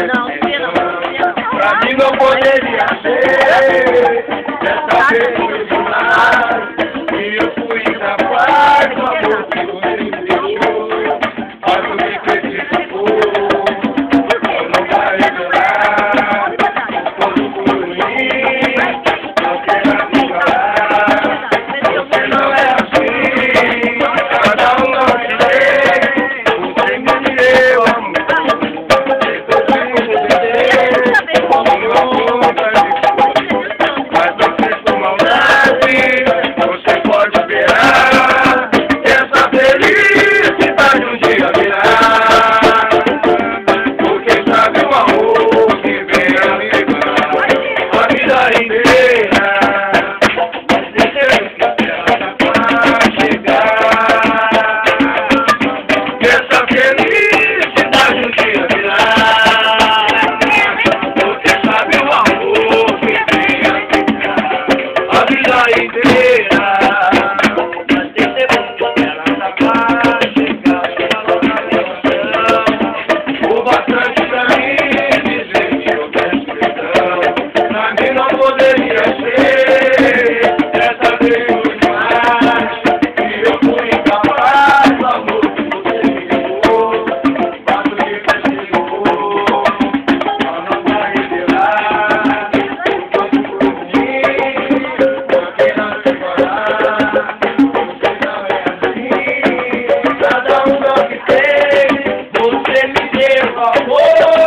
Não, não. Pra mim não poderia ser. Dessa vez foi demais. E eu fui incapaz do amor que você me deixou. Mas você acreditou. Eu não vai revelar. Quando foi ruim, não quero me falar. Você não é assim. Cada um não te tem. Você me deu amor. Você pode esperar essa felicidade um dia virá. Porque sabe o amor que vem a me levar a vida inteira. Pra chegar essa felicidade um dia virá. Porque sabe o amor que vem a me levar a vida inteira. Mas tem tempo que ela tá pra chegar. O bastante pra mim dizer que eu peço perdão. Pra mim não poderia ser. Dessa vez foi demais. E eu fui incapaz do amor que você me deu. Mas o que você chegou, ela não vai revelar. Quando for ruim, porque não te falar. Você não é assim. Cada um não que tem. Você me deu amor.